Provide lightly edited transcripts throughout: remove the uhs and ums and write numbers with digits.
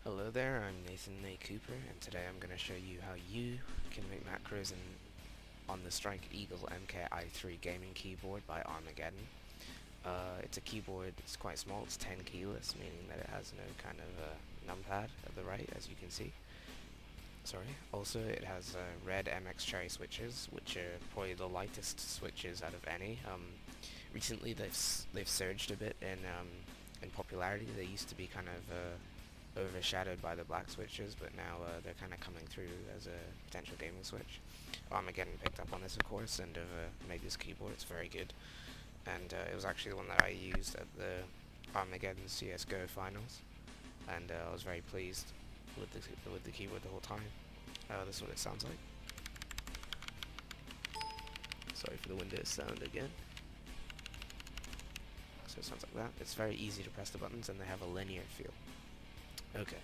Hello there, I'm Nathan Nate Cooper, and today I'm going to show you how you can make macros on the Strike Eagle MKI-3 gaming keyboard by Armaggeddon. It's a keyboard, it's quite small, it's 10 keyless, meaning that it has no kind of numpad at the right, as you can see. Also it has red MX Cherry switches, which are probably the lightest switches out of any. Recently they've surged a bit in popularity. They used to be kind of overshadowed by the black switches, but now they're kind of coming through as a potential gaming switch. Armageddon picked up on this, of course, and have made this keyboard. It's very good, and it was actually the one that I used at the Armageddon CS:GO finals, and I was very pleased with the keyboard the whole time. This is what it sounds like. Sorry for the Windows sound again. So it sounds like that. It's very easy to press the buttons, and they have a linear feel. Okay,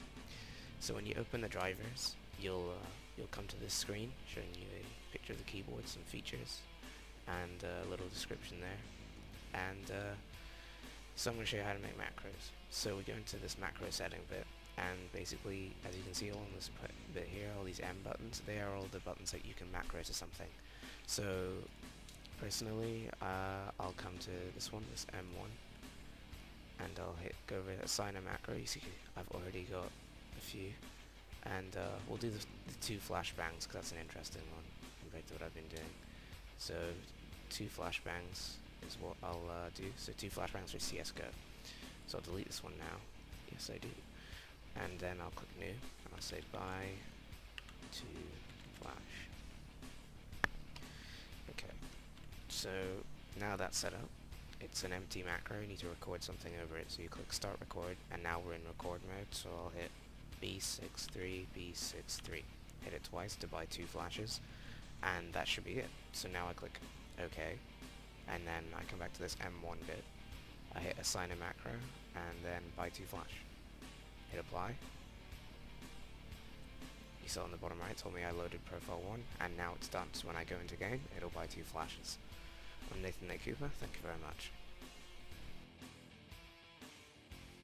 so when you open the drivers, you'll come to this screen showing you a picture of the keyboard, some features, and a little description there. And so I'm going to show you how to make macros. So we go into this macro setting bit, and basically, as you can see along this bit here, all these M buttons, they are all the buttons that you can macro to something. So personally, I'll come to this one, this M1. And I'll go over assign a macro. You see I've already got a few, and we'll do the two flashbangs because that's an interesting one compared to what I've been doing. So 2 flashbangs is what I'll do. So 2 flashbangs for CS:GO. So I'll delete this one now. Yes, I do. And then I'll click new, and I'll say bye to flash. Okay. So now that's set up. It's an empty macro, you need to record something over it, so you click start record, and now we're in record mode, so I'll hit B63, B63. Hit it twice to buy 2 flashes, and that should be it. So now I click OK, and then I come back to this M1 bit, I hit assign a macro, and then buy 2 flash. Hit apply. You saw on the bottom right, it told me I loaded profile 1, and now it's done, so when I go into game, it'll buy 2 flashes. I'm Nathan Nate Cooper, thank you very much.